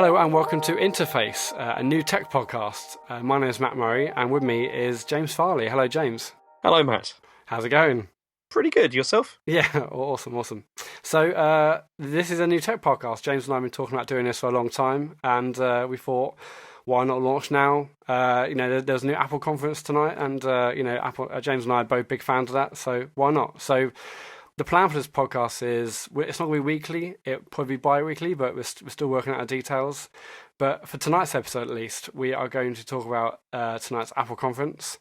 Hello and welcome to Interface, a new tech podcast. My name is Matt Murray and with me is James Farley. Hello, James. Hello, Matt. How's it going? Pretty good. Yourself? Yeah, awesome. So this is a new tech podcast. James and I have been talking about doing this for a long time, and we thought, why not launch now? There's a new Apple conference tonight, and Apple. James and I are both big fans of that, so why not? So the plan for this podcast is it's not going to be weekly. It'll probably be bi-weekly, but we're still working out the details. But for tonight's episode, at least, we are going to talk about tonight's Apple conference.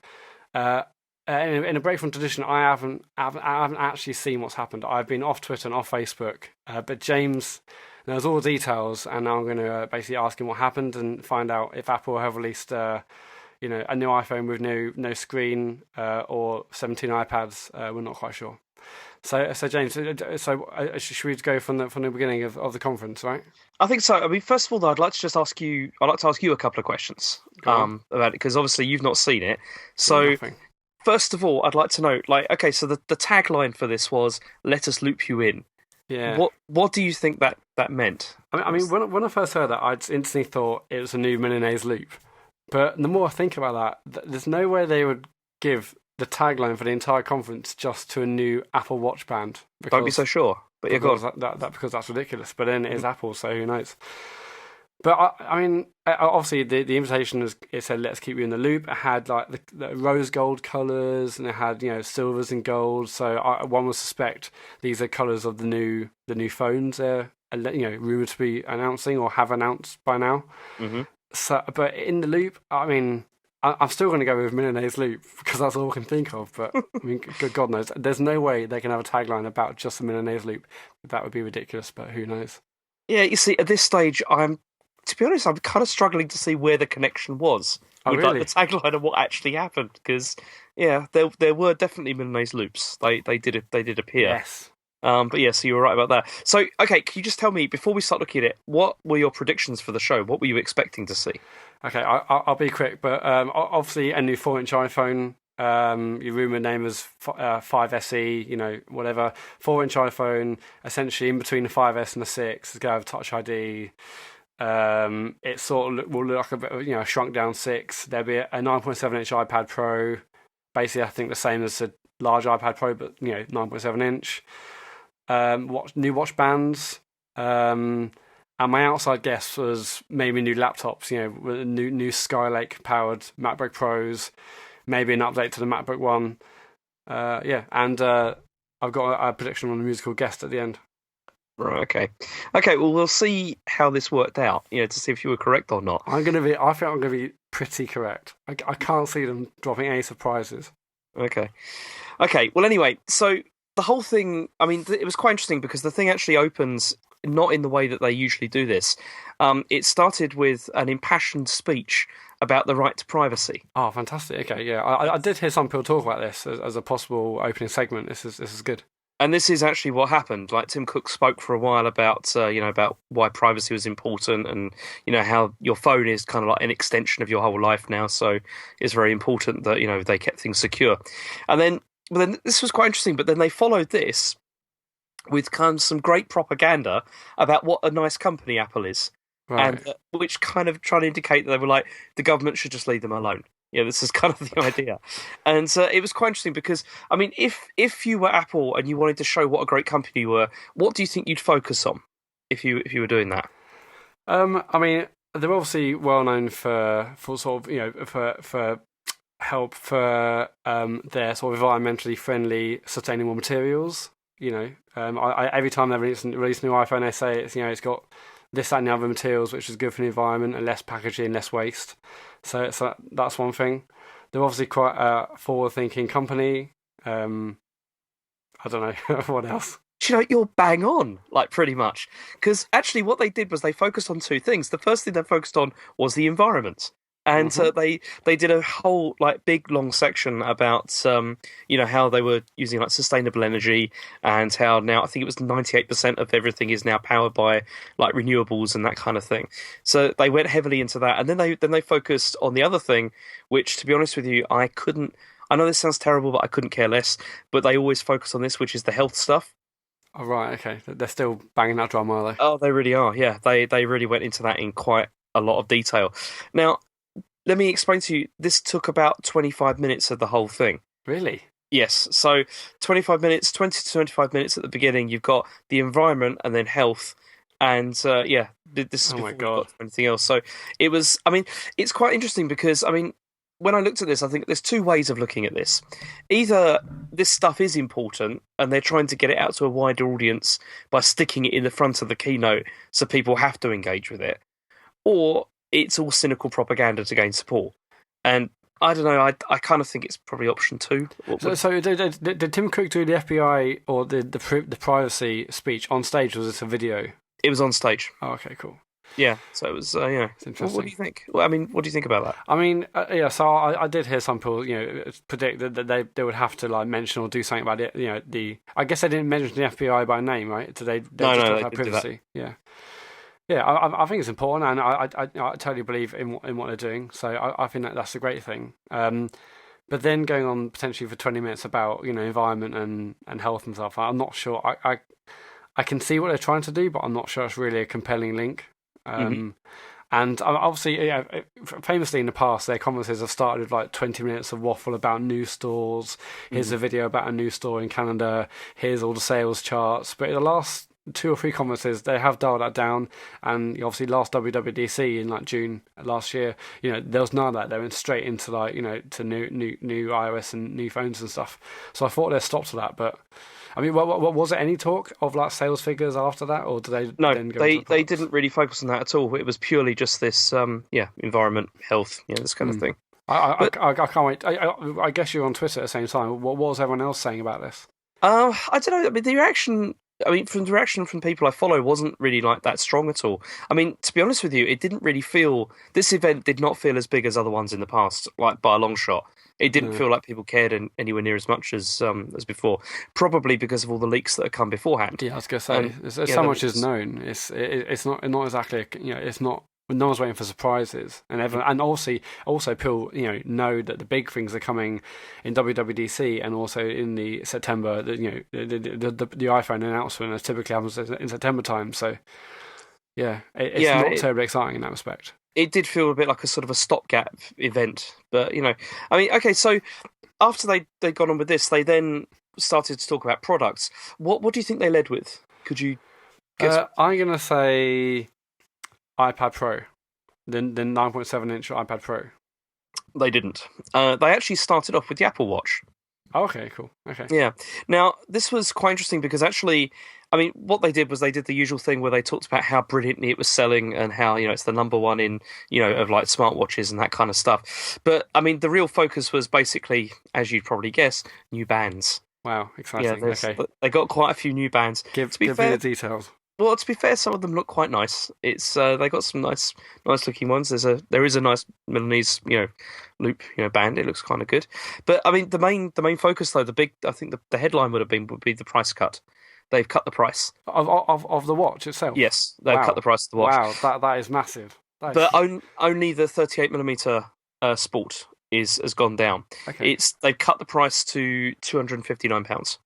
In a break from tradition, I haven't actually seen what's happened. I've been off Twitter and off Facebook, but James knows all the details, and now I'm going to basically ask him what happened and find out if Apple have released, a new iPhone with no screen or 17 iPads. We're not quite sure. So James, should we go from the beginning of the conference, right? I think so. I mean, first of all, though, I'd like to ask you a couple of questions about it, because obviously you've not seen it. So, first of all, I'd like to know, so the tagline for this was "Let us loop you in." Yeah. What do you think that meant? I mean, when I first heard that, I instantly thought it was a new mayonnaise loop. But the more I think about that, there's no way they would give the tagline for the entire conference just to a new Apple Watch band. Don't be so sure. But you're because that's ridiculous. But then it is Apple, so who knows? But I mean, obviously the invitation it said "Let's keep you in the loop." It had like the rose gold colours, and it had silvers and gold. So one would suspect these are colours of the new phones they're rumored to be announcing or have announced by now. Mm-hmm. So, but in the loop, I mean, I'm still going to go with mayonnaise loop because that's all I can think of. But I mean, God knows, there's no way they can have a tagline about just the mayonnaise loop. That would be ridiculous. But who knows? Yeah, you see, at this stage, to be honest, I'm kind of struggling to see where the connection was with really? the tagline and what actually happened. Because there were definitely mayonnaise loops. They did appear. Yes. But yeah, so you were right about that. So, okay, can you just tell me, before we start looking at it, what were your predictions for the show? What were you expecting to see? Okay, I'll be quick, but obviously a new 4-inch iPhone. Your rumored name was 5SE, whatever. 4-inch iPhone, essentially in between the 5S and the 6. It's going to have Touch ID. It sort of will look like a bit of, a shrunk down 6. There'll be a 9.7-inch iPad Pro. Basically, I think the same as a large iPad Pro, but 9.7-inch. New watch bands. And my outside guess was maybe new laptops, new Skylake powered MacBook Pros, maybe an update to the MacBook One. And I've got a prediction on the musical guest at the end. Right, okay. Well, we'll see how this worked out, to see if you were correct or not. I think I'm going to be pretty correct. I can't see them dropping any surprises. Okay. Well, anyway, so the whole thing, I mean, it was quite interesting because the thing actually opens not in the way that they usually do this. It started with an impassioned speech about the right to privacy. Oh, fantastic. Okay, yeah. I did hear some people talk about this as a possible opening segment. This is good. And this is actually what happened. Like, Tim Cook spoke for a while about why privacy was important, and how your phone is kind of like an extension of your whole life now. So it's very important that they kept things secure. And then this was quite interesting. But then they followed this with kind of some great propaganda about what a nice company Apple is, right. And which kind of trying to indicate that they were like, the government should just leave them alone. This is kind of the idea. And it was quite interesting because, I mean, if you were Apple and you wanted to show what a great company you were, what do you think you'd focus on if you were doing that? I mean, they're obviously well known for sort of for help for their sort of environmentally friendly, sustainable materials. Every time they release a new iPhone, they say it's got this, that, and the other materials, which is good for the environment and less packaging, less waste. So that's one thing. They're obviously quite a forward-thinking company. I don't know what else. You're bang on, pretty much. Because actually what they did was they focused on two things. The first thing they focused on was the environment. And they did a whole big long section about how they were using sustainable energy, and how now I think it was 98% of everything is now powered by renewables and that kind of thing. So they went heavily into that, and then they focused on the other thing, which, to be honest with you, I know this sounds terrible, but I couldn't care less. But they always focus on this, which is the health stuff. Oh, right, okay. They're still banging that drum, are they? Oh, they really are. Yeah, they really went into that in quite a lot of detail. Now, let me explain to you. This took about 25 minutes of the whole thing. Really? Yes, so 25 minutes, 20 to 25 minutes at the beginning, you've got the environment and then health. And yeah, this is Oh my before we God. got to anything else. So it was, I mean, it's quite interesting because, I mean, when I looked at this, I think there's two ways of looking at this. Either this stuff is important and they're trying to get it out to a wider audience by sticking it in the front of the keynote so people have to engage with it, or it's all cynical propaganda to gain support. And I don't know. I kind of think it's probably option two. So did Tim Cook do the FBI or the privacy speech on stage? Or was this a video? It was on stage. Oh, okay, cool. Yeah. So it was. Yeah. It's interesting. What do you think? Well, I mean, what do you think about that? I mean, yeah. So I did hear some people, predict that they would have to like mention or do something about it. I guess they didn't mention the FBI by name, right? Did they? No, just they have didn't do privacy. Yeah. Yeah, I think it's important, and I totally believe in what they're doing. So I think that's a great thing. But then going on potentially for 20 minutes about environment and health and stuff, I'm not sure. I can see what they're trying to do, but I'm not sure it's really a compelling link. And obviously, famously in the past, their conferences have started with like 20 minutes of waffle about new stores. Here's a video about a new store in Canada. Here's all the sales charts. But in the last 2 or 3 conferences, they have dialed that down. And obviously, last WWDC in like June last year, there was none of that. They went straight into like to new iOS and new phones and stuff. So I thought they stopped to that, but. I mean, what was there any talk of like sales figures after that, or did they? No, then go they didn't really focus on that at all. It was purely just this, environment, health, this kind of thing. I can't wait. I guess you're on Twitter at the same time. What was everyone else saying about this? I don't know. I mean, the reaction. I mean, from the reaction from people I follow wasn't really like that strong at all. I mean, to be honest with you, it didn't really feel. This event did not feel as big as other ones in the past, like by a long shot. It didn't feel like people cared anywhere near as much as before. Probably because of all the leaks that have come beforehand. Yeah, I was gonna say, there's so much is known. It's not exactly it's not. No one's waiting for surprises, and everyone, and also people know that the big things are coming in WWDC and also in the September. The iPhone announcement as typically happens in September time. So yeah, it's not terribly exciting in that respect. It did feel a bit like a sort of a stopgap event, but I mean, okay. So after they got on with this, they then started to talk about products. What do you think they led with? Could you guess? I'm gonna say iPad Pro, the 9.7-inch iPad Pro. They didn't. They actually started off with the Apple Watch. Oh, okay, cool. Okay. Yeah. Now, this was quite interesting because actually, I mean, what they did was they did the usual thing where they talked about how brilliantly it was selling and how, it's the number one in, of like smartwatches and that kind of stuff. But, I mean, the real focus was basically, as you'd probably guess, new bands. Wow, exciting. Yeah, okay. They got quite a few new bands. Give me the details. Well, to be fair, some of them look quite nice. It's they got some nice looking ones. There is a nice Milanese loop band. It looks kind of good. But I mean, the main focus though, I think the headline would be the price cut. They've cut the price of the watch itself. Yes, they've cut the price of the watch. Wow, that is massive. But only the 38mm Sport has gone down. Okay. They've cut the price to £259.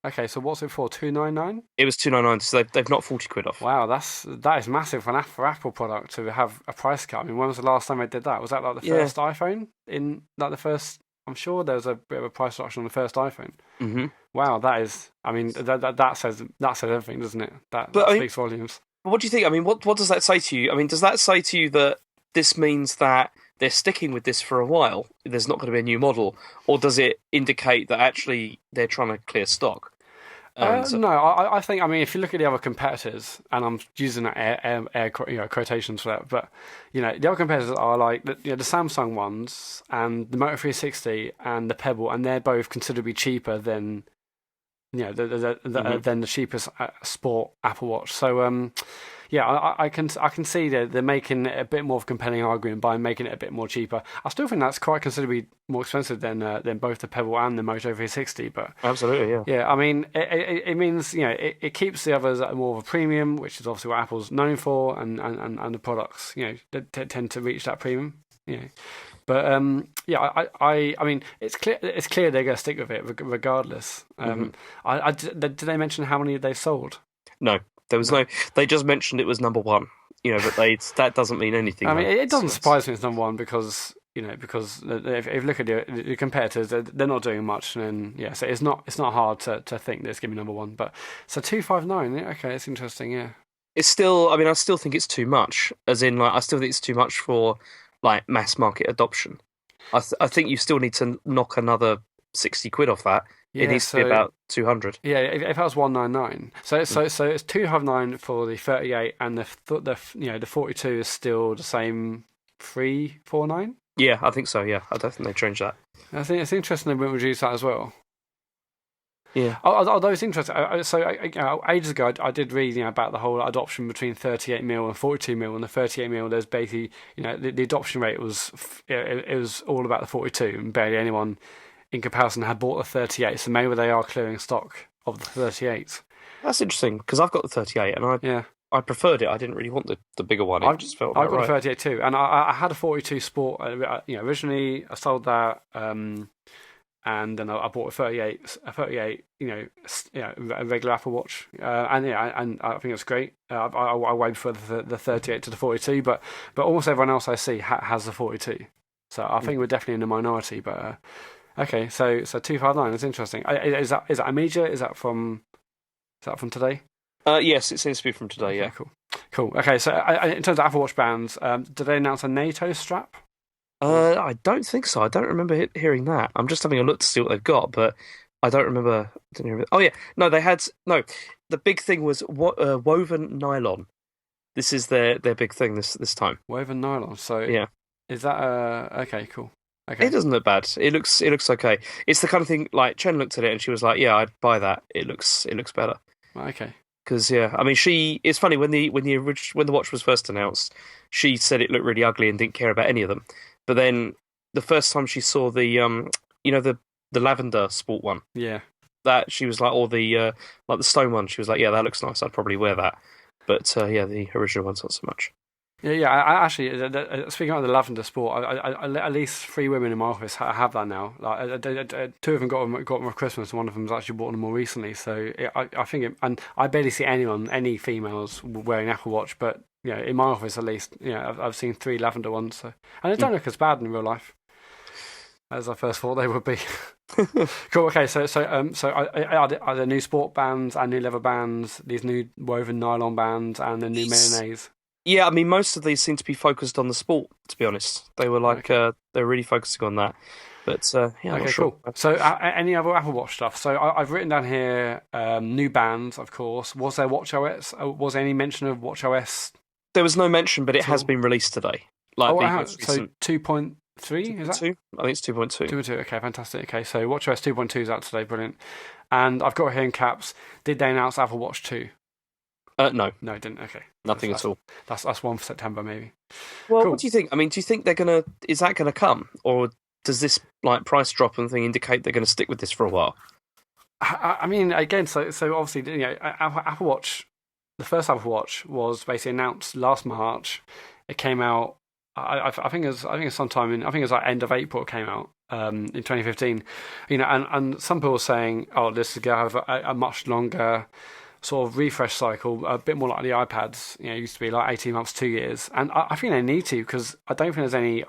Okay, so what's it for? $299? It was $299, so they've knocked 40 quid off. Wow, that is massive for an Apple product to have a price cut. I mean, when was the last time they did that? Was that like the first iPhone? I'm sure there was a bit of a price reduction on the first iPhone. Mm-hmm. Wow, that is. I mean, that says everything, doesn't it? That speaks volumes. What do you think? I mean, what does that say to you? I mean, does that say to you that this means that they're sticking with this for a while? There's not going to be a new model, or does it indicate that actually they're trying to clear stock? No, I think. I mean, if you look at the other competitors, and I'm using air quotations for that, but the other competitors are like the Samsung ones and the Moto 360 and the Pebble, and they're both considerably cheaper than than the cheapest sport Apple Watch. So I can see that they're making it a bit more of a compelling argument by making it a bit more cheaper. I still think that's quite considerably more expensive than both the Pebble and the Moto 360. But absolutely, yeah. Yeah, I mean, it means it keeps the others at more of a premium, which is obviously what Apple's known for, and the products that tend to reach that premium. But yeah, I mean, it's clear they're going to stick with it regardless. Did they mention how many they sold? No, there was no. They just mentioned it was number one. But that doesn't mean anything. I mean, though. it doesn't surprise me it's number one because if you look at the competitors, they're not doing much, and then yeah, so it's not hard to think that it's going to be number one. But so 259, yeah, okay, it's interesting, yeah. It's still. I mean, I still think it's too much. As in, like, I still think it's too much for like mass market adoption. I think you still need to knock another 60 quid off that. Yeah, it needs to be about 200. Yeah, if that was 199, so it's 259 for the 38, and the 42 is still the same 349. Yeah, I think so. Yeah, I don't think they changed that. I think it's interesting they wouldn't reduce that as well. Yeah. Although it's interesting, ages ago I did read about the whole adoption between 38mm and 42mm, and the 38mm there's basically the adoption rate was it was all about the 42, and barely anyone in comparison had bought the 38. So maybe they are clearing stock of the 38. That's interesting because I've got the 38 and I preferred it. I didn't really want the bigger one. I just felt I've got right. a 38 too, and I had a 42 Sport. Originally I sold that. And then I bought a 38, a regular Apple Watch, and I think it's great. I way prefer the 38 to the 42, but almost everyone else I see has the 42, so I think we're definitely in the minority. But okay, so 259 is interesting. Is that a media? Is that from today? Yes, it seems to be from today. Yeah, cool. Okay, so in terms of Apple Watch bands, did they announce a NATO strap? I don't think so. I don't remember hearing that. I'm just having a look to see what they've got, but I don't remember. Oh yeah, no, they had no. The big thing was woven nylon. This is their big thing this time. Woven nylon. So yeah, is that okay? Cool. Okay. It doesn't look bad. It looks okay. It's the kind of thing like Chen looked at it and she was like, "Yeah, I'd buy that. It looks better." Okay. Because yeah, I mean, it's funny when the watch was first announced, she said it looked really ugly and didn't care about any of them. But then the first time she saw the the lavender sport one, yeah, that she was like, or the like the stone one, she was like, yeah, that looks nice. I'd probably wear that. But yeah, the original one's not so much. Yeah. I actually, speaking of the lavender sport, I at least 3 women in my office have that now. Like 2 of them got them for Christmas, and one of them's actually bought them more recently. So I think, and I barely see any females wearing Apple Watch, but in my office at least, I've seen 3 lavender ones. So, and they don't look as bad in real life as I first thought they would be. Cool. Okay. So are there new sport bands and new leather bands? These new woven nylon bands and the new mayonnaise. Yeah, I mean, most of these seem to be focused on the sport. To be honest, they were like they're really focusing on that. But yeah, I'm not sure. Cool. So any other Apple Watch stuff? So I've written down here new bands, of course. Was there WatchOS? Was there any mention of WatchOS? There was no mention, but it has been released today. Like so 2.3 is that? 2? I think it's 2.2. 2.2. Okay, fantastic. Okay, so WatchOS 2.2 is out today. Brilliant. And I've got here in caps. Did they announce Apple Watch 2? No, it didn't. Okay, nothing at all. That's 1 for September, maybe. Well, cool. What do you think? I mean, do you think they're gonna? Is that gonna come, or does this like price drop and thing indicate they're going to stick with this for a while? I mean, again, so obviously, Apple Watch, the first Apple Watch was basically announced last March. It came out. I think it was sometime I think it was like end of April. It came out in 2015. And some people were saying, oh, this is going to have a much longer sort of refresh cycle, a bit more like the iPads. It used to be like 18 months, 2 years, and I think they need to, because I don't think there's any.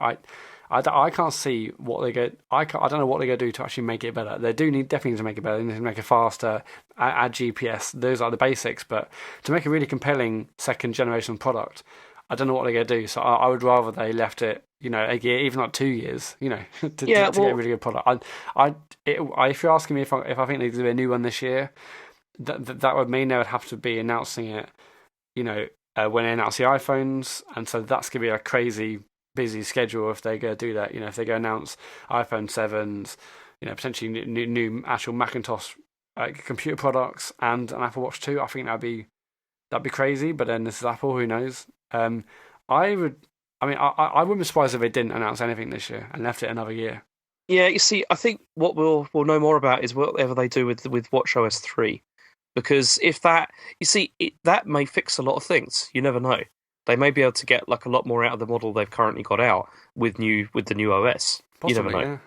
I can't see what they get. I don't know what they're going to do to actually make it better. They definitely need to make it better. They need to make it faster, add GPS. Those are the basics. But to make a really compelling second generation product, I don't know what they're going to do. So I would rather they left it, a year, even like 2 years, to get a really good product. If you're asking me if I think there's going to be a new one this year, that would mean they would have to be announcing it, when they announce the iPhones, and so that's going to be a crazy busy schedule if they go do that. If they go announce iPhone 7s, potentially new actual Macintosh computer products and an Apple Watch 2, I think that'd be crazy. But then this is Apple, who knows? I wouldn't be surprised if they didn't announce anything this year and left it another year. Yeah, you see, I think what we'll know more about is whatever they do with WatchOS 3, because if that, that may fix a lot of things. You never know. they may be able to get like a lot more out of the model they've currently got out with the new OS. You never Possibly, know. yeah.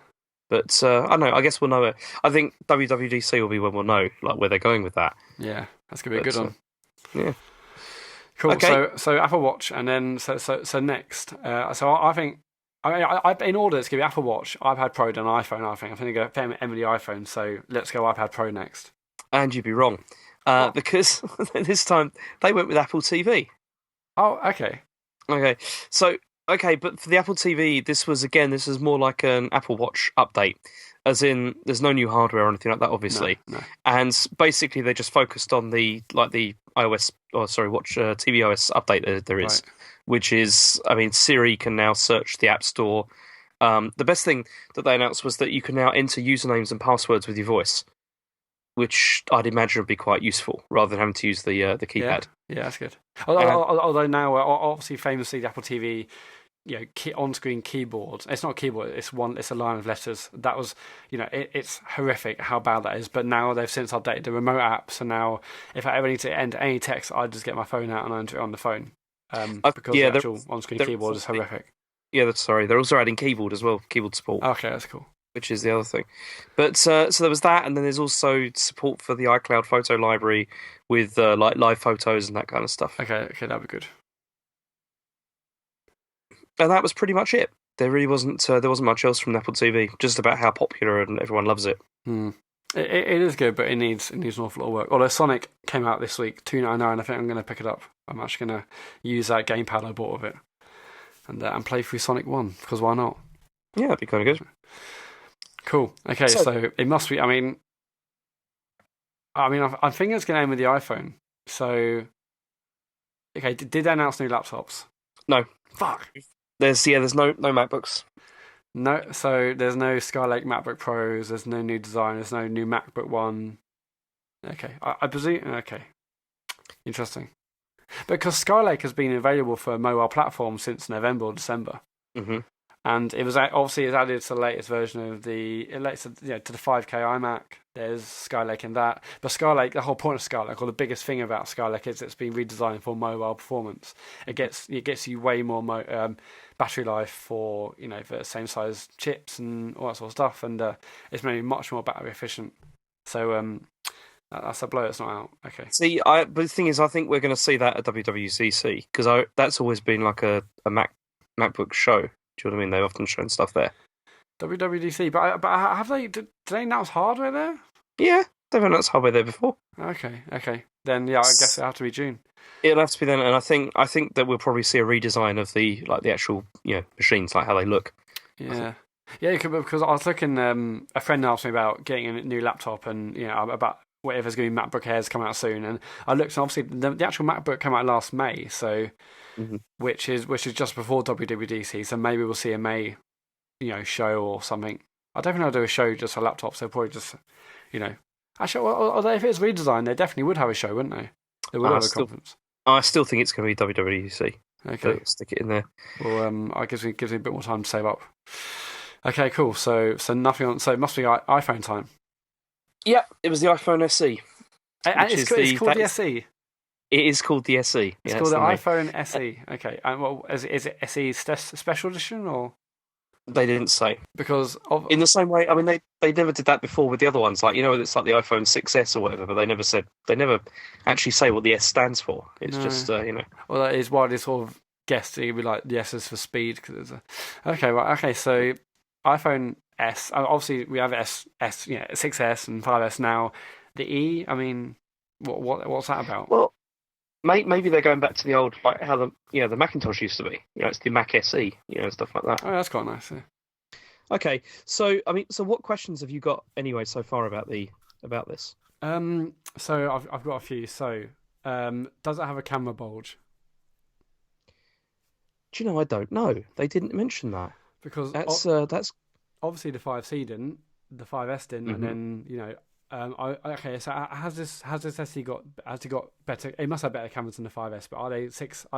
But I don't know. I guess we'll know it. I think WWDC will be when we'll know like where they're going with that. Yeah, that's gonna be a good But one. yeah. Cool. Okay. So Apple Watch, and then so next. So I think. In order, it's going to be Apple Watch, iPad Pro, then iPhone. I think I'm going to go Emily iPhone. So let's go iPad Pro next. And you'd be wrong, What? because this time they went with Apple TV. Oh, okay. Okay, so but for the Apple TV, this is more like an Apple Watch update, as in there's no new hardware or anything like that, obviously, No. and basically they just focused on the iOS, Watch tvOS update there is, Right. which is, I mean, Siri can now search the App Store. The best thing that they announced was that you can now enter usernames and passwords with your voice, which I'd imagine would be quite useful rather than having to use the keypad. Yeah, that's good. Although now, obviously, famously, the Apple TV, on-screen keyboard. It's not a keyboard. It's a line of letters. That was, it's horrific how bad that is. But now they've since updated the remote app. So now, if I ever need to enter any text, I just get my phone out and I enter it on the phone. Because the actual on-screen keyboard is horrific. Yeah, sorry. They're also adding keyboard as well, keyboard support. Okay, that's cool. Which is the other thing. But so there was that, and then there's also support for the iCloud photo library with like live photos and that kind of stuff. Okay, that'd be good. And that was pretty much it. There really wasn't much else from Apple TV. Just about how popular and everyone loves it. It is good, but it needs an awful lot of work. Although Sonic came out this week, $2.99. I think I'm going to pick it up. I'm actually going to use that gamepad I bought with it and play through Sonic 1 because why not? Yeah, that'd be kind of good. Cool. Okay, so it must be. I mean, I think it's going to end with the iPhone. So, okay, did they announce new laptops? No. Fuck. There's no MacBooks. No, so there's no Skylake MacBook Pros. There's no new design. There's no new MacBook One. Okay, I presume. Okay, interesting. Because Skylake has been available for mobile platforms since November or December. Mm-hmm. And it was obviously it's added to the latest version of to the 5K iMac. There's Skylake in that, but Skylake, the whole point of Skylake, or the biggest thing about Skylake, is it's been redesigned for mobile performance. It gets you way more battery life for for the same size chips and all that sort of stuff, and it's made much more battery efficient. So that's a blow. It's not out. Okay. See, but the thing is, I think we're going to see that at WWDC because that's always been like a MacBook show. Do you know what I mean? They've often shown stuff there. WWDC, but have they? Did they announce hardware there? Yeah, they've announced hardware there before. Okay. Then yeah, I guess it'll have to be June. It'll have to be then, and I think that we'll probably see a redesign of the actual machines, like how they look. Yeah, because I was looking. A friend asked me about getting a new laptop, and about whatever's going to be MacBook Airs come out soon, and I looked. And obviously, the actual MacBook came out last May, so which is just before WWDC. So maybe we'll see a May, show or something. I don't think they'll do a show just for laptops. They'll probably just, Actually, although if it's redesigned, they definitely would have a show, wouldn't they? They would have a conference. I still think it's going to be WWDC. Okay, stick it in there. Well, it gives me a bit more time to save up. Okay, cool. So nothing on. So it must be iPhone time. Yep, it was the iPhone SE. It's called the SE. It is called the SE. It's called the iPhone SE. Okay, and is it SE special edition or? They didn't say, because in the same way. I mean, they never did that before with the other ones. Like it's like the iPhone 6s or whatever, but they never actually say what the S stands for. It's just Well, that is widely sort of guessed. It would be like the S is for speed because it's okay. Right. Okay. So iPhone S. Obviously, we have S. 6s and 5s now. The E. I mean, what's that about? Well, maybe they're going back to the old, like how the Macintosh used to be. It's the Mac SE, stuff like that. Oh, that's quite nice. Yeah. Okay, so what questions have you got anyway so far about this? So I've got a few. So, does it have a camera bulge? Do you know? I don't know. They didn't mention that because that's obviously the 5C didn't, the 5S didn't, and then okay. So has this SE got better? It must have better cameras than the 5S, but are they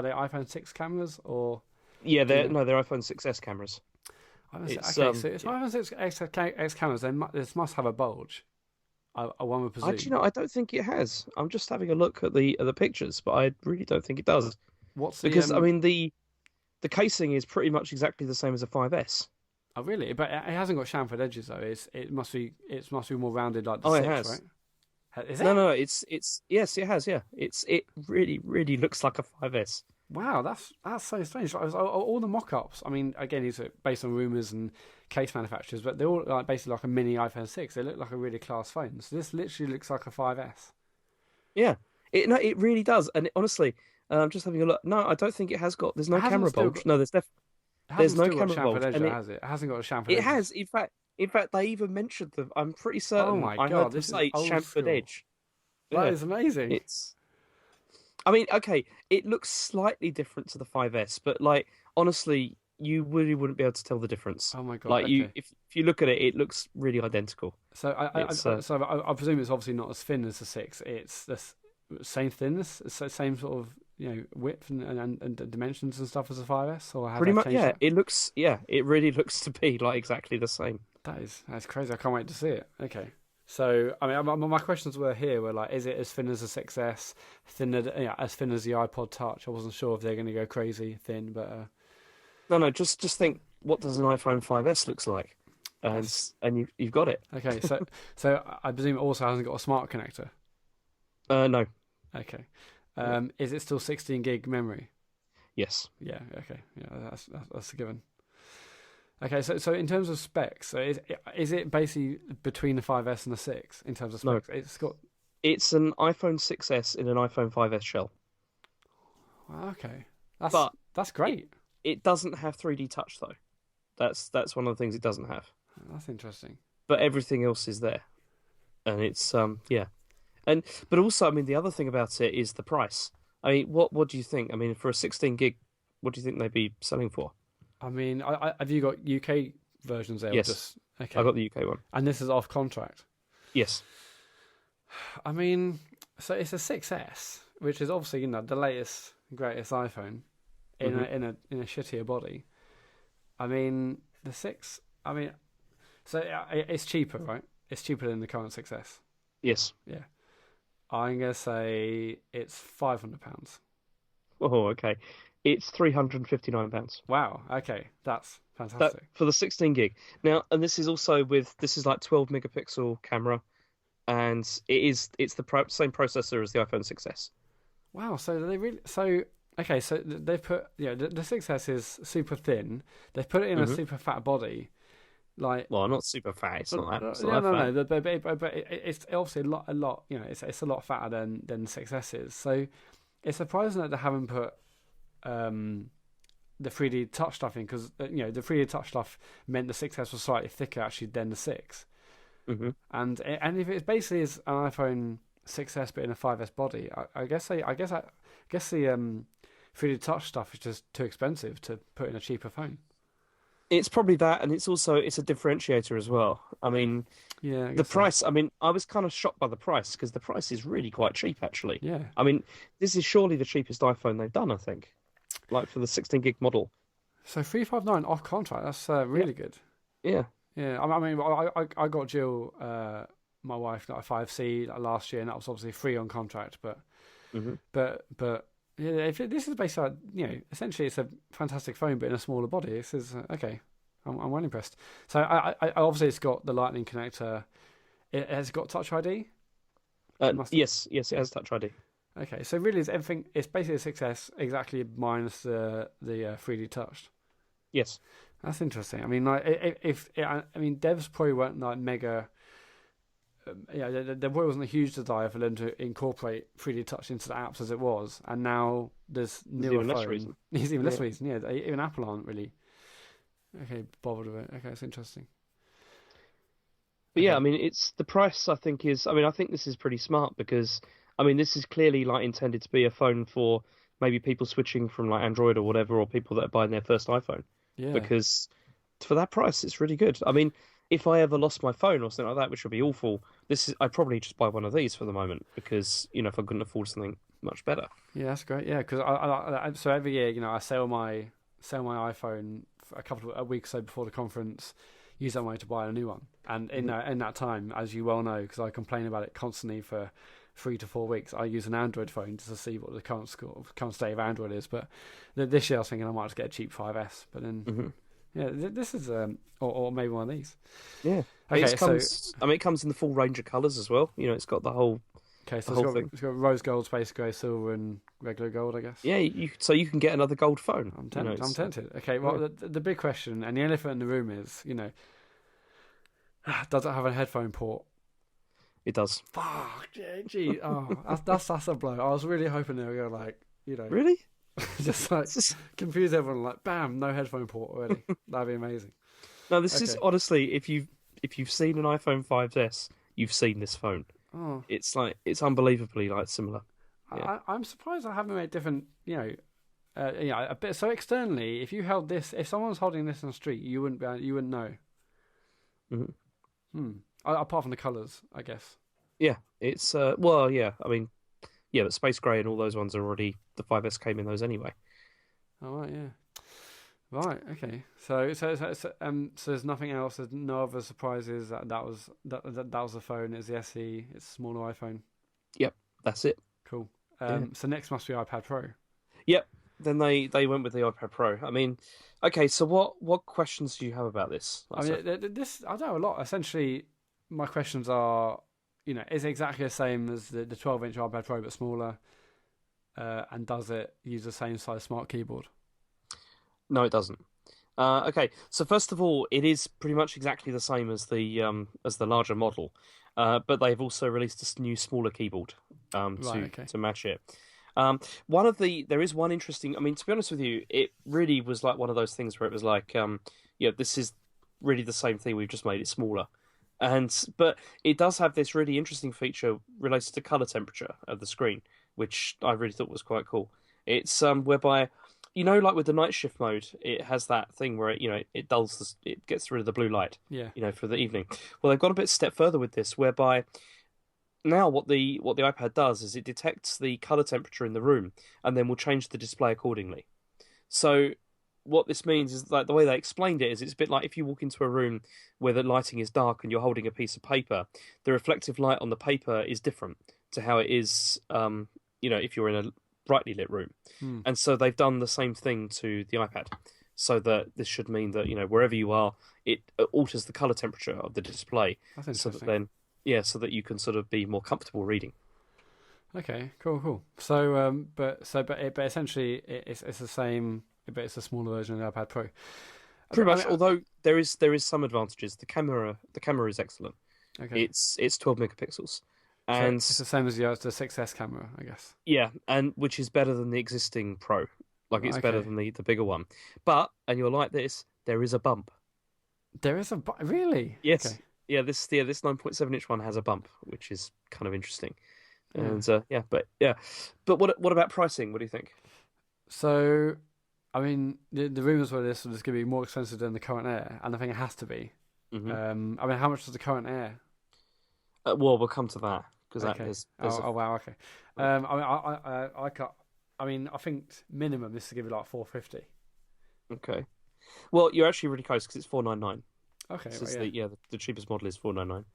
iPhone 6 cameras or? Yeah, they're iPhone 6s cameras. So it's iPhone 6s cameras. This must have a bulge. I one would presume. I don't think it has. I'm just having a look at the pictures, but I really don't think it does. What's the Because I mean the casing is pretty much exactly the same as a 5S. Oh, really? But it hasn't got chamfered edges though. It must be more rounded like the Oh, it six, has. right? Is No, it? no, it's yes, it has. Yeah, it really looks like a 5S. Wow, that's so strange. All the mock-ups. I mean, again, these are based on rumors and case manufacturers, but they're all like basically like a mini iPhone 6. They look like a really class phone. So this literally looks like a 5S. Yeah, it really does. And honestly, I'm just having a look. No, I don't think it has got. There's It no hasn't camera still bulge. got. No, It there's hasn't no still got camera chamfered bulge, edges, and has it? It hasn't got chamfered it edges. has. In fact, they even mentioned them. I'm pretty Oh certain my I heard god, them this is say old chamfered school. edge. That Yeah, is amazing. it's. I mean, okay, it looks slightly different to the 5S, but like honestly, you really wouldn't be able to tell the difference. Oh my god. Like Okay. if you look at it, it looks really identical. So It's I presume it's obviously not as thin as the six. It's the same thinness, same sort of width and dimensions and stuff as a 5S, or have pretty they much, changed yeah. that? It really looks to be like exactly the same. That's crazy. I can't wait to see it. Okay. So I mean, my questions were like, is it as thin as a 6S, thinner, as thin as the iPod Touch? I wasn't sure if they're going to go crazy thin, but No, no, just think, what does an iPhone 5S looks like, and that's you've got it. okay. So I presume it also hasn't got a smart connector. No, Okay. no, Is it still 16 gig memory? yes, Yeah. Okay. Yeah, that's a given. Okay. So in terms of specs, so is it basically between the 5S and the 6 in terms of no. specs? It's got. It's an iPhone 6S in an iPhone 5S shell, Wow, okay. That's but that's it great. it doesn't have 3D touch though. That's one of the things it doesn't have. That's interesting. But everything else is there, and it's yeah. And but also, I mean, the other thing about it is the price. I mean, what do you think? I mean, for a 16 gig, what do you think they'd be selling for? I mean, have you got UK versions there or Yes, just I okay? got the UK one. And this is off contract. Yes. I mean, so it's a 6S, which is obviously the latest greatest iPhone in a Hmm. in a in a shittier body. I mean, the six. I mean, so it's cheaper, right? It's cheaper than the current 6S. Yes. Yeah, I'm gonna say it's £500. Oh, okay. It's £359. Wow. Okay, that's That fantastic. for the 16 gig. Now, and this is also this is like 12 megapixel camera, and it's the same processor as the iPhone 6S. Wow. So they really so. Okay, so they've put the 6S is super thin. They've put it in a Hmm. super fat body, like Well, not super fat. It's not that. It's no, not that no, fat. no. But it's obviously a lot. It's a lot fatter than 6S is. So it's surprising that they haven't put the 3D touch stuff in because the 3D touch stuff meant the 6S was slightly thicker actually than the 6. Hmm. And if it's basically is an iPhone 6S but in a 5S body, I guess the 3D touch stuff is just too expensive to put in a cheaper phone. It's probably that, and it's a differentiator as well. I mean, Yeah, I the guess so. price. I mean, I was kind of shocked by the price because the price is really quite cheap, actually. Yeah. I mean, this is surely the cheapest iPhone they've done, I think. Like for the 16 gig model. So 359 off contract. That's Yeah, really good. yeah. Yeah, I mean, I got Jill, my wife, like a 5C last year, and that was obviously free on contract. But Hmm. but yeah, this is basically essentially it's a fantastic phone, but in a smaller body. This is okay. I'm well impressed. So I obviously it's got the Lightning connector. It has got Touch ID. It must. Yes, it has Touch ID. Okay, so really, it's everything. It's basically a 6S exactly minus the 3D touch. Yes. That's interesting. I mean, like, I mean, devs probably weren't like mega. There probably wasn't a huge desire for them to incorporate 3D touch into the apps as it was, and now there's There's newer even less phone. reason. There's even less Yeah. reason. Yeah, even Apple aren't really bothered with it. Okay, it's interesting. But yeah, I Okay, mean, it's the price. I think is. I mean, I think this is pretty smart because I mean, this is clearly like intended to be a phone for maybe people switching from like Android or whatever, or people that are buying their first iPhone. yeah. Because for that price, it's really good. I mean, if I ever lost my phone or something like that, which would be awful, I'd probably just buy one of these for the moment because if I couldn't afford something much better. Yeah, that's great. Yeah, because so every year, I sell my iPhone for a week or so before the conference, use that money to buy a new one. And in Hmm. that time, as you well know, because I complain about it constantly for 3 to 4 weeks, I use an Android phone just to see what the current state of Android is. But this year I was thinking I might just get a cheap 5S. But then, yeah, this is or maybe one of these. Yeah. Okay, It comes in the full range of colours as well. You know, it's got the whole okay, so whole thing. it's got rose gold, space grey, silver, and regular gold, I guess. Yeah, so you can get another gold phone. I'm tempted. Okay, well, the big question and the elephant in the room is, does it have a headphone port? It does. Fuck, gee, oh, that's a blow. I was really hoping they were going Really? just like confuse everyone. Like, bam, no headphone port already. That'd be amazing. No, this is honestly, if you've seen an iPhone 5S, you've seen this phone. Oh, It's unbelievably similar. Yeah. I'm surprised I haven't made different. A bit. So externally, if you held this, if someone's holding this on the street, you wouldn't know. Mm-hmm. Apart from the colours, I guess. Yeah, it's yeah. I mean, yeah, but Space Grey and all those ones are already, the 5S came in those anyway. Oh right, yeah. Right, okay. So there's nothing else. There's no other surprises. That was the phone. It's the SE. It's a smaller iPhone. Yep, that's it. Cool. So next must be iPad Pro. Yep. Then they went with the iPad Pro. I mean, okay. So what questions do you have about this? I mean, this I know a lot. Essentially, my questions are, is it exactly the same as the 12-inch iPad Pro but smaller? And does it use the same size smart keyboard? No, it doesn't. Okay, so first of all, it is pretty much exactly the same as the larger model, but they've also released this new smaller keyboard to match it. There is one interesting. I mean, to be honest with you, it really was like one of those things where it was like, this is really the same thing. We've just made it smaller, but it does have this really interesting feature related to color temperature of the screen, which I really thought was quite cool. It's whereby, like with the night shift mode, it has that thing where it dulls, it gets rid of the blue light. Yeah. For the evening. Well, they've gone a bit step further with this, whereby now what the iPad does is it detects the color temperature in the room and then will change the display accordingly. So what this means is, like, the way they explained it is, it's a bit like if you walk into a room where the lighting is dark and you're holding a piece of paper, the reflective light on the paper is different to how it is, if you're in a brightly lit room. And so they've done the same thing to the iPad, so that this should mean that wherever you are, it alters the color temperature of the display. That's interesting. So that you can sort of be more comfortable reading. Okay, cool. So but essentially it's the same, but it's a smaller version of the iPad Pro. Pretty much, although there is some advantages. The camera is excellent. Okay. It's 12 megapixels. And so it's the same as the 6S camera, I guess. Yeah, and which is better than the existing Pro. Like, it's better than the bigger one. But, and you'll like this, there is a bump. There is a really? Yes. Okay. Yeah, this 9.7-inch one has a bump, which is kind of interesting. And but what about pricing? What do you think? So, I mean, the rumors were this was going to be more expensive than the current Air, and I think it has to be. Mm-hmm. I mean, how much is the current Air? Well, we'll come to that because wow, okay. I mean, I think minimum this is going to be like $450. Okay. Well, you're actually really close because it's $499. Okay. The cheapest model is $499.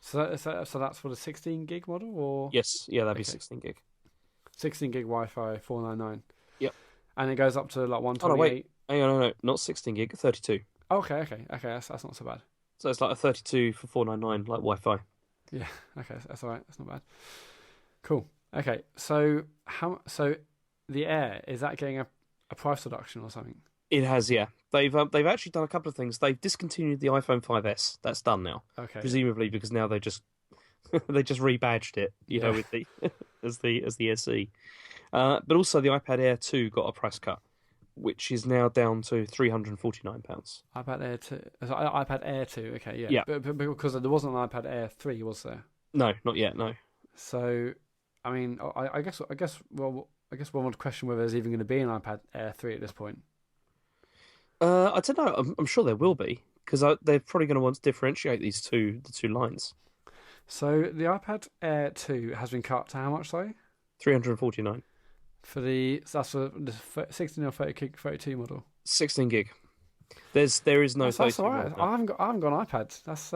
So that's for the 16 gig model, or yes, that'd be 16 gig. 16 gig Wi-Fi, $499. Yep. And it goes up to like 128. Oh no, wait, hang on, no, not 16 gig, 32. Okay. That's not so bad. So it's like a 32 for $499, like Wi-Fi. Yeah. Okay, that's all right. That's not bad. Cool. Okay. So the Air, is that getting a price reduction or something? It has, yeah. They've actually done a couple of things. They've discontinued the iPhone 5S. That's done now. Okay. Presumably because now they just rebadged it, with the as the SE. But also the iPad Air 2 got a price cut, which is now down to £349. iPad Air 2. So iPad Air 2. Okay, yeah. Yeah. But because there wasn't an iPad Air 3, was there? No, not yet. No. So, I mean, I guess one would question whether there's even going to be an iPad Air 3 at this point. I don't know. I'm sure there will be, because they're probably going to want to differentiate the two lines. So the iPad Air 2 has been cut to how much, sorry? $349. That's for the 16 or 30 gig 32 model. 16 gig. There is no. That's all right. I haven't got an iPad. That's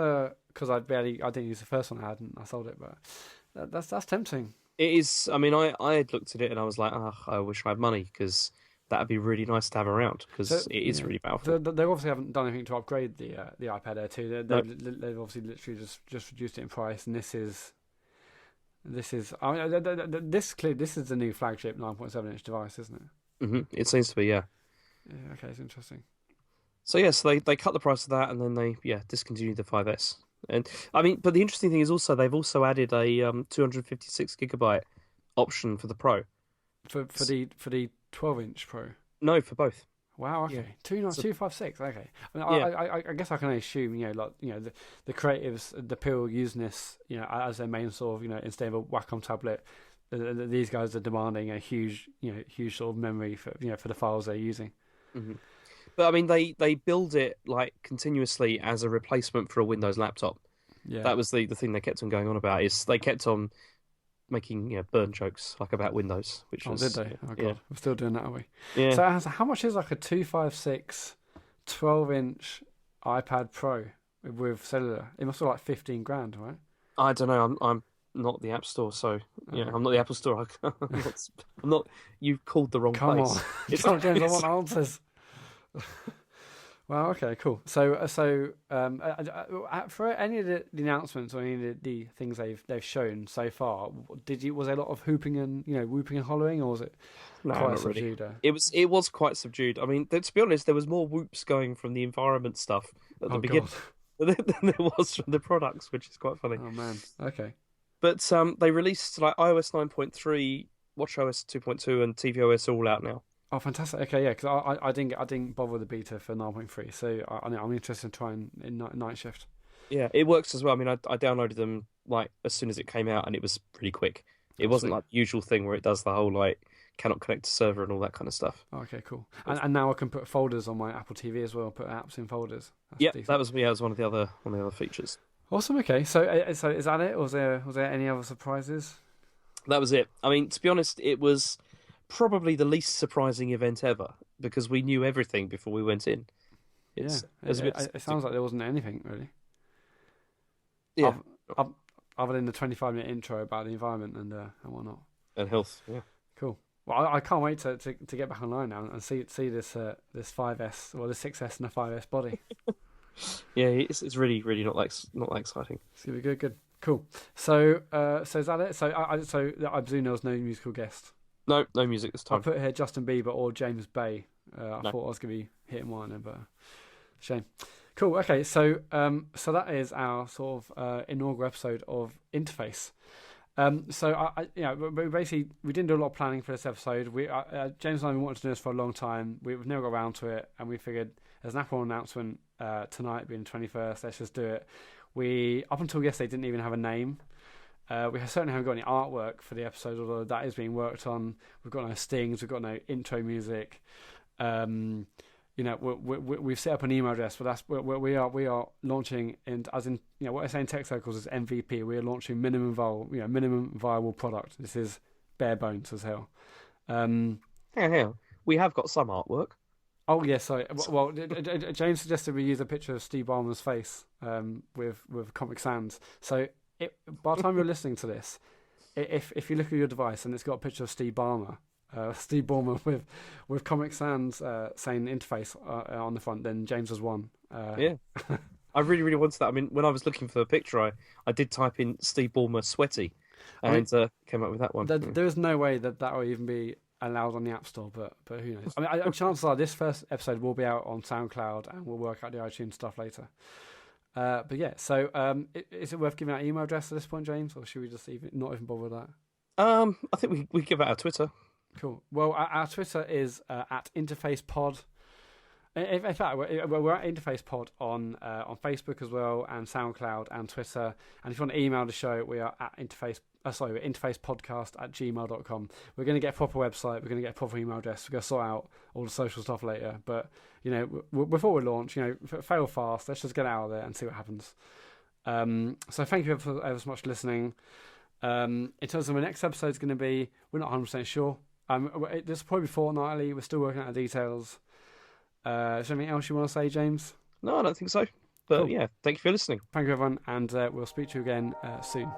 because I didn't use the first one I had and I sold it. But That's tempting. It is. I mean, I had looked at it and I was like, oh, I wish I had money because that'd be really nice to have around So because it is yeah, really powerful. they obviously haven't done anything to upgrade the iPad Air 2. No, They've obviously literally just reduced it in price, and this is I mean, this is the new flagship 9.7-inch device, isn't it? it seems to be, yeah. Yeah, okay, it's interesting. So yes, they cut the price of that and then they discontinued the 5S. And I mean, but the interesting thing is also they've also added a 256 gigabyte option for the Pro. For the 12-inch Pro. No, for both. Wow. Yeah. Okay. 256. Okay. I mean, Yeah. I guess I can only assume, the creatives, the people using this, as their main sort of, instead of a Wacom tablet, these guys are demanding a huge sort of memory for the files they're using. hmm But I mean, they build it like continuously as a replacement for a Windows laptop. Yeah. That was the thing they kept on going on about. Is they kept on making burn jokes like about Windows, which was did they? Oh god, yeah. we're still doing that, are we? Yeah. So how much is like a 256 12-inch iPad Pro with cellular? It must be like 15 grand, right? I don't know. I'm not the App Store, so yeah, I'm not the Apple Store. I'm not. You've called the wrong Come place. on, James, I want answers. Well, okay, cool. So for any of the announcements or any of the things they've shown so far, was there a lot of hooping and whooping and hollering, or was it No, quite not subdued? really. It was quite subdued. I mean, to be honest, there was more whoops going from the environment stuff at the beginning than there was from the products, which is quite funny. Oh man, okay. But they released like iOS 9.3, watchOS 2.2, and tvOS all out now. Oh, fantastic. Okay, yeah, because I didn't bother with the beta for 9.3, so I'm interested in trying in Night Shift. Yeah, it works as well. I mean, I downloaded them like as soon as it came out, and it was pretty quick. It wasn't like the usual thing where it does the whole like cannot connect to server and all that kind of stuff. Oh, okay, cool. And now I can put folders on my Apple TV as well. Put apps in folders. Yeah, that was one of the other features. Awesome. Okay, so is that it, or was there any other surprises? That was it. I mean, to be honest, it was probably the least surprising event ever because we knew everything before we went in. It sounds like there wasn't anything really. Yeah. Other than the 25-minute intro about the environment and whatnot. And health, yeah. Cool. Well, I can't wait to get back online now and see this 5S or the 6S and the 5S body. Yeah, it's really really not that exciting. It's gonna be good. Cool. So is that it? So I presume there was no musical guest. No music this time. I put here Justin Bieber or James Bay. I No. thought I was gonna be hitting one, but shame. Cool. Okay. So that is our sort of inaugural episode of Interface. We didn't do a lot of planning for this episode. James and I wanted to do this for a long time. We've never got around to it, and we figured there's an Apple announcement tonight, being the 21st. Let's just do it. We up until yesterday didn't even have a name. We certainly haven't got any artwork for the episode, although that is being worked on. We've got no stings. We've got no intro music. We've set up an email address, but we are launching, and as in what I say in tech circles is MVP. We are launching minimum viable product. This is bare bones as hell. Yeah. We have got some artwork. Oh yes, sorry. Well, James suggested we use a picture of Steve Ballmer's face with Comic Sans. So by the time you're listening to this, if you look at your device and it's got a picture of Steve Ballmer with Comic Sans saying interface on the front, then James has won. Yeah. I really, really wanted that. I mean, when I was looking for a picture, I did type in Steve Ballmer sweaty and came up with that one. There is no way that will even be allowed on the App Store, but who knows? I mean, chances are this first episode will be out on SoundCloud and we'll work out the iTunes stuff later. But yeah, so is it worth giving out email address at this point, James, or should we just not even bother with that? I think we give out our Twitter. Cool. Well, our Twitter is at InterfacePod. In fact, we're at InterfacePod on Facebook as well, and SoundCloud and Twitter. And if you want to email the show, we are at interfacepodcast@gmail.com. We're going to get a proper website. We're going to get a proper email address. We're going to sort out all the social stuff later. But before we launch, fail fast. Let's just get out of there and see what happens. So thank you ever so much for listening. In terms of the next episode is going to be, we're not 100% sure. This will probably be fortnightly. We're still working out the details. Is there anything else you want to say, James? No, I don't think so. But cool. Yeah, thank you for listening. Thank you, everyone, and we'll speak to you again soon.